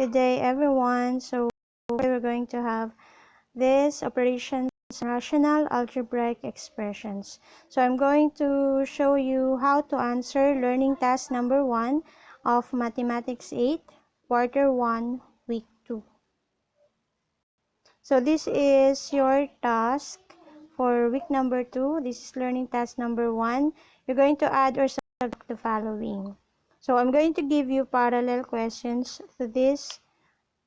Good day, everyone. So today we're going to have this operations rational algebraic expressions. So I'm going to show you how to answer learning task number 1 of Mathematics 8, Quarter 1, Week 2. So this is your task for week number 2. This is learning task number 1. You're going to add or subtract the following. So I'm going to give you parallel questions to this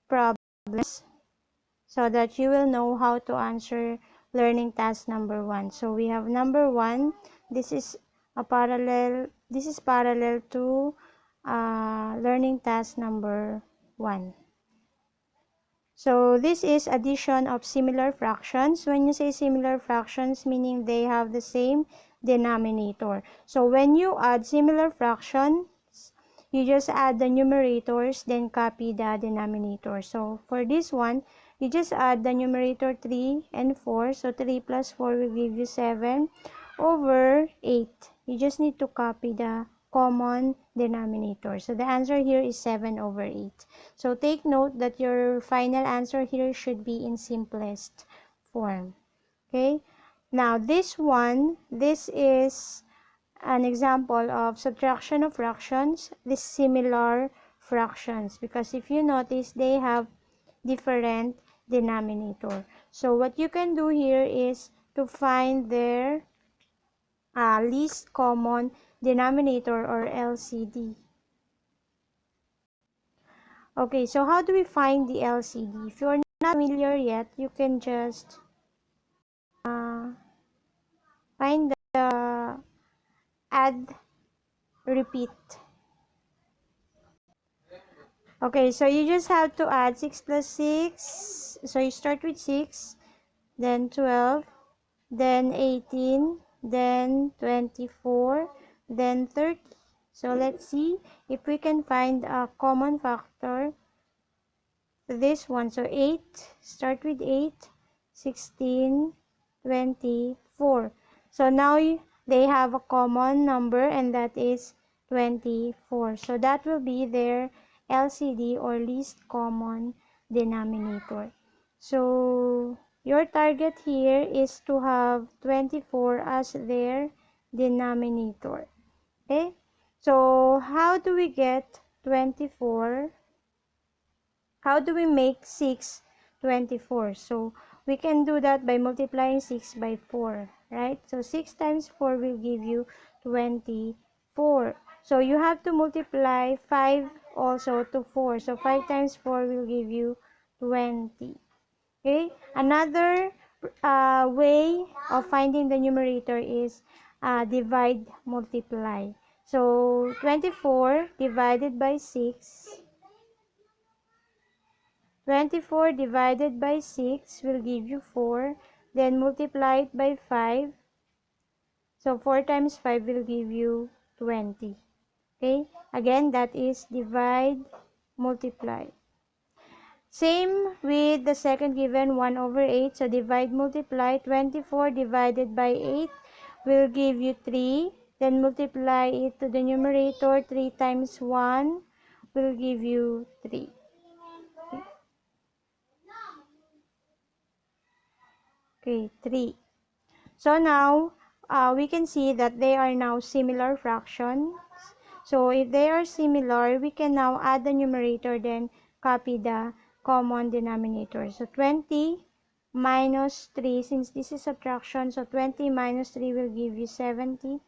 problems so that you will know how to answer learning task number 1. So we have number 1. This is parallel to learning task number 1. So this is addition of similar fractions. When you say similar fractions, meaning they have the same denominator. So when you add similar fractions, you just add the numerators, then copy the denominator. So for this one, you just add the numerator 3 and 4. So 3 plus 4 will give you 7 over 8. You just need to copy the common denominator. So the answer here is 7 over 8. So take note that your final answer here should be in simplest form. Okay? Now this one, this is an example of subtraction of fractions, dissimilar fractions, because if you notice, they have different denominator. So what you can do here is to find their least common denominator, or LCD. Okay, so how do we find the LCD? If you're not familiar yet, you can just find the add repeat. Okay, so you just have to add 6 plus 6. So you start with 6, then 12, then 18, then 24, then 30. So let's see if we can find a common factor to this one. So 8, start with 8, 16, 24. So now they have a common number, and that is 24. So that will be their LCD, or least common denominator. So your target here is to have 24 as their denominator. Okay? So how do we get 24? How do we make 6 24? So we can do that by multiplying 6 by 4, right? So 6 times 4 will give you 24. So you have to multiply 5 also to 4. So 5 times 4 will give you 20. Okay? Another way of finding the numerator is divide, multiply. So 24 divided by 6. 24 divided by 6 will give you 4. Then multiply it by 5. So 4 times 5 will give you 20. Okay? Again, that is divide, multiply. Same with the second given, 1 over 8. So divide, multiply. 24 divided by 8 will give you 3. Then multiply it to the numerator. 3 times 1 will give you 3. Okay, 3. So now, we can see that they are now similar fractions. So if they are similar, we can now add the numerator, then copy the common denominator. So 20 minus 3, since this is subtraction, so 20 minus 3 will give you 70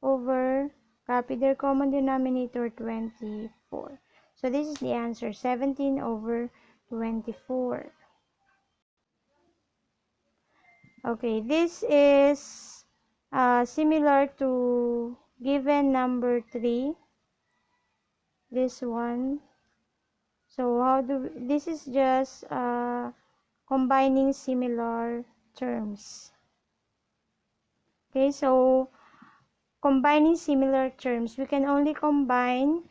over, copy their common denominator, 24. So this is the answer, 17 over 24. Okay, this is similar to given number 3. This one. So this is just combining similar terms. Okay, so combining similar terms, we can only combine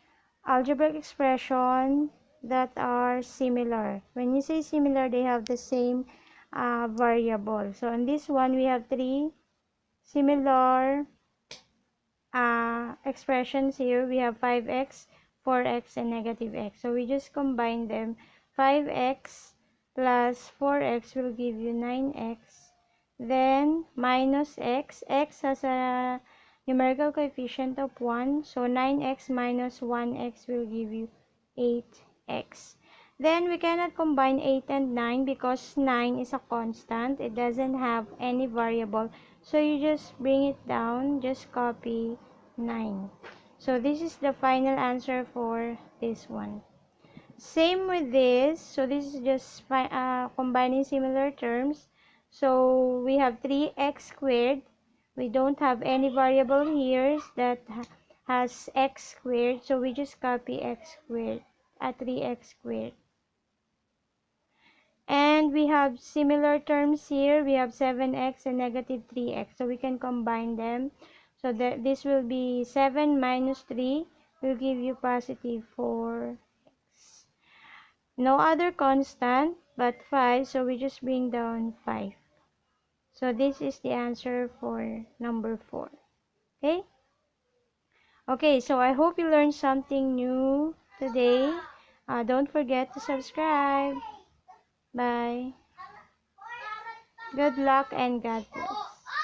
algebraic expression that are similar. When you say similar, they have the same variable. So in this one, we have 3 similar expressions here. We have 5x, 4x, and negative x. So we just combine them. 5x plus 4x will give you 9x. Then minus x. X has a numerical coefficient of 1. So 9x minus 1x will give you 8x. Then we cannot combine 8 and 9 because 9 is a constant. It doesn't have any variable. So you just bring it down, just copy 9. So this is the final answer for this one. Same with this. So this is just combining similar terms. So we have 3x squared. We don't have any variable here that has x squared. So we just copy x squared at 3x squared. And we have similar terms here. We have 7x and negative 3x. So we can combine them. So that this will be 7 minus 3 will give you positive 4x. No other constant but 5. So we just bring down 5. So this is the answer for number 4. Okay? Okay, so I hope you learned something new today. Don't forget to subscribe. Bye. Good luck and God bless.